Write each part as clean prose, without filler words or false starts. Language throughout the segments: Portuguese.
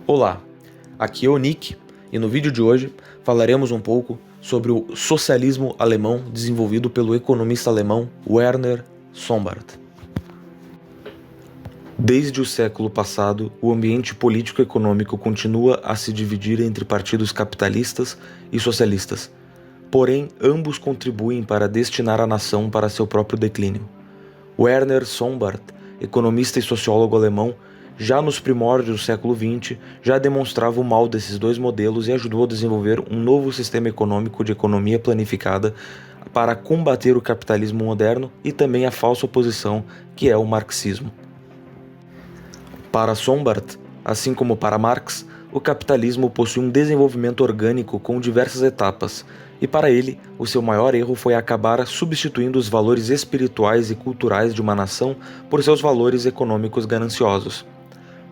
Olá, aqui é o Nick e no vídeo de hoje falaremos um pouco sobre o socialismo alemão desenvolvido pelo economista alemão Werner Sombart. Desde o século passado, o ambiente político-econômico continua a se dividir entre partidos capitalistas e socialistas. Porém, ambos contribuem para destinar a nação para seu próprio declínio. Werner Sombart, economista e sociólogo alemão, já nos primórdios do século XX, já demonstrava o mal desses dois modelos e ajudou a desenvolver um novo sistema econômico de economia planificada para combater o capitalismo moderno e também a falsa oposição que é o marxismo. Para Sombart, assim como para Marx, o capitalismo possui um desenvolvimento orgânico com diversas etapas, e para ele, o seu maior erro foi acabar substituindo os valores espirituais e culturais de uma nação por seus valores econômicos gananciosos.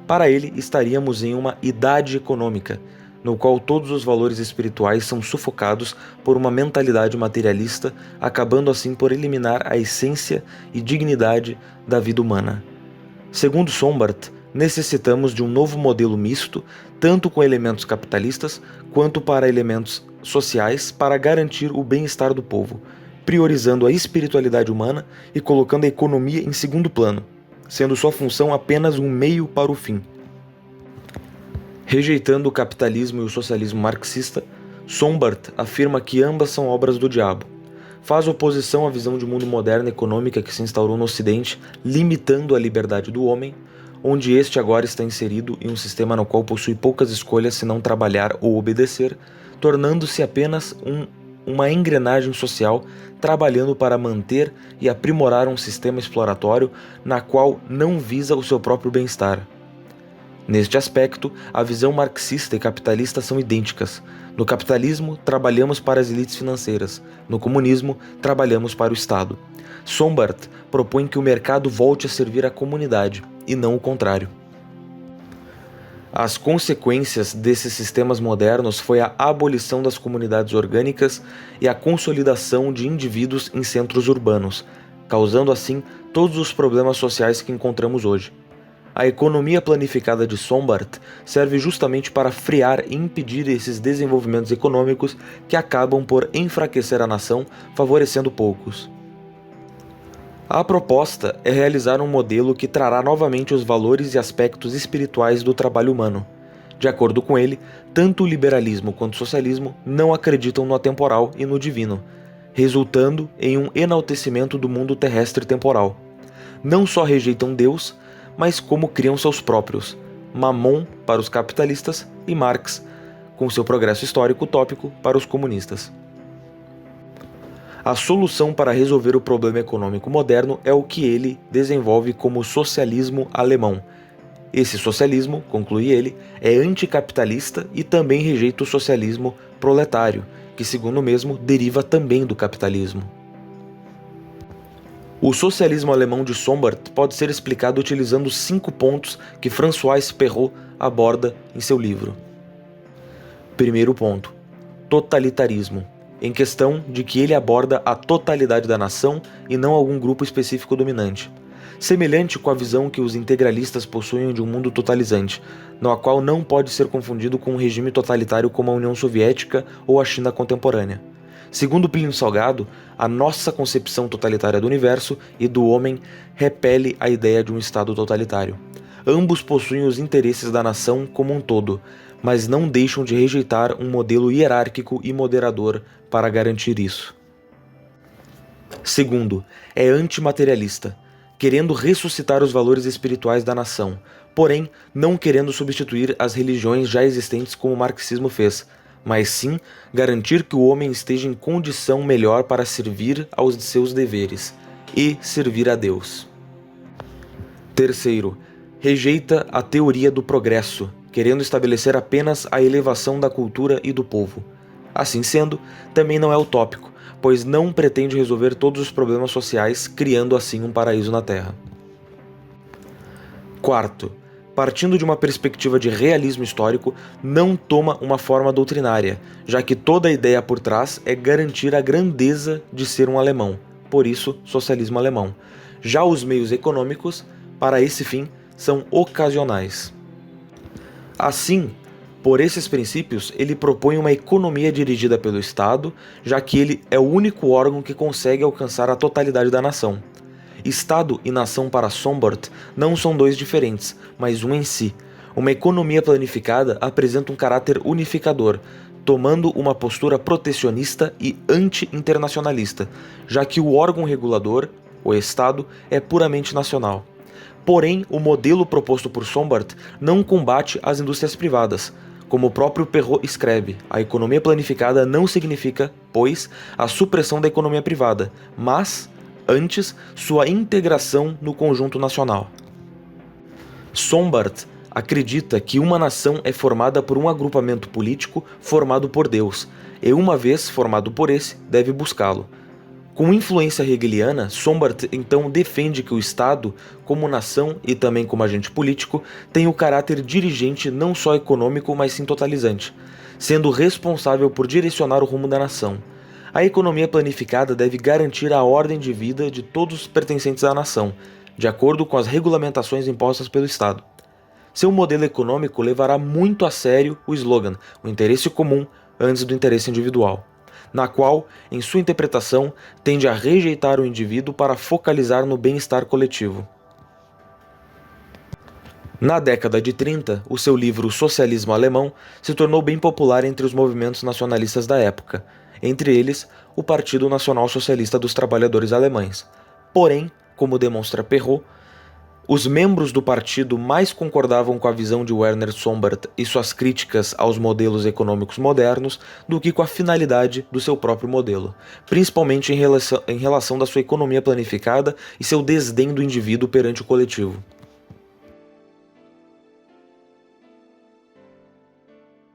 Para ele, estaríamos em uma idade econômica, no qual todos os valores espirituais são sufocados por uma mentalidade materialista, acabando assim por eliminar a essência e dignidade da vida humana. Segundo Sombart, necessitamos de um novo modelo misto, tanto com elementos capitalistas quanto para elementos sociais, para garantir o bem-estar do povo, priorizando a espiritualidade humana e colocando a economia em segundo plano, sendo sua função apenas um meio para o fim. Rejeitando o capitalismo e o socialismo marxista, Sombart afirma que ambas são obras do diabo. Faz oposição à visão de mundo moderna econômica que se instaurou no Ocidente, limitando a liberdade do homem, onde este agora está inserido em um sistema no qual possui poucas escolhas senão trabalhar ou obedecer, tornando-se apenas uma engrenagem social, trabalhando para manter e aprimorar um sistema exploratório na qual não visa o seu próprio bem-estar. Neste aspecto, a visão marxista e capitalista são idênticas. No capitalismo, trabalhamos para as elites financeiras. No comunismo, trabalhamos para o Estado. Sombart propõe que o mercado volte a servir a comunidade, e não o contrário. As consequências desses sistemas modernos foi a abolição das comunidades orgânicas e a consolidação de indivíduos em centros urbanos, causando assim todos os problemas sociais que encontramos hoje. A economia planificada de Sombart serve justamente para frear e impedir esses desenvolvimentos econômicos que acabam por enfraquecer a nação, favorecendo poucos. A proposta é realizar um modelo que trará novamente os valores e aspectos espirituais do trabalho humano. De acordo com ele, tanto o liberalismo quanto o socialismo não acreditam no atemporal e no divino, resultando em um enaltecimento do mundo terrestre temporal. Não só rejeitam Deus, mas como criam seus próprios, Mamon para os capitalistas e Marx, com seu progresso histórico utópico para os comunistas. A solução para resolver o problema econômico moderno é o que ele desenvolve como socialismo alemão. Esse socialismo, conclui ele, é anticapitalista e também rejeita o socialismo proletário, que, segundo o mesmo, deriva também do capitalismo. O socialismo alemão de Sombart pode ser explicado utilizando 5 pontos que François Perrault aborda em seu livro. Primeiro ponto: totalitarismo, em questão de que ele aborda a totalidade da nação e não algum grupo específico dominante, semelhante com a visão que os integralistas possuem de um mundo totalizante, no qual não pode ser confundido com um regime totalitário como a União Soviética ou a China contemporânea. Segundo Plínio Salgado, a nossa concepção totalitária do universo e do homem repele a ideia de um Estado totalitário. Ambos possuem os interesses da nação como um todo, mas não deixam de rejeitar um modelo hierárquico e moderador para garantir isso. Segundo, é antimaterialista, querendo ressuscitar os valores espirituais da nação, porém não querendo substituir as religiões já existentes como o marxismo fez, mas sim garantir que o homem esteja em condição melhor para servir aos seus deveres e servir a Deus. Terceiro, rejeita a teoria do progresso, querendo estabelecer apenas a elevação da cultura e do povo. Assim sendo, também não é utópico, pois não pretende resolver todos os problemas sociais, criando assim um paraíso na Terra. Quarto, partindo de uma perspectiva de realismo histórico, não toma uma forma doutrinária, já que toda a ideia por trás é garantir a grandeza de ser um alemão, por isso, socialismo alemão. Já os meios econômicos, para esse fim, são ocasionais. Assim, por esses princípios, ele propõe uma economia dirigida pelo Estado, já que ele é o único órgão que consegue alcançar a totalidade da nação. Estado e nação para Sombart não são dois diferentes, mas um em si. Uma economia planificada apresenta um caráter unificador, tomando uma postura protecionista e anti-internacionalista, já que o órgão regulador, o Estado, é puramente nacional. Porém, o modelo proposto por Sombart não combate as indústrias privadas. Como o próprio Perrault escreve, a economia planificada não significa, pois, a supressão da economia privada, mas, antes, sua integração no conjunto nacional. Sombart acredita que uma nação é formada por um agrupamento político formado por Deus, e uma vez formado por esse, deve buscá-lo. Com influência hegeliana, Sombart então defende que o Estado, como nação e também como agente político, tem o caráter dirigente não só econômico, mas sim totalizante, sendo responsável por direcionar o rumo da nação. A economia planificada deve garantir a ordem de vida de todos os pertencentes à nação, de acordo com as regulamentações impostas pelo Estado. Seu modelo econômico levará muito a sério o slogan, o interesse comum antes do interesse individual, na qual, em sua interpretação, tende a rejeitar o indivíduo para focalizar no bem-estar coletivo. Na década de 30, o seu livro Socialismo Alemão se tornou bem popular entre os movimentos nacionalistas da época, entre eles o Partido Nacional Socialista dos Trabalhadores Alemães. Porém, como demonstra Perrault, os membros do partido mais concordavam com a visão de Werner Sombart e suas críticas aos modelos econômicos modernos do que com a finalidade do seu próprio modelo, principalmente em relação da sua economia planificada e seu desdém do indivíduo perante o coletivo.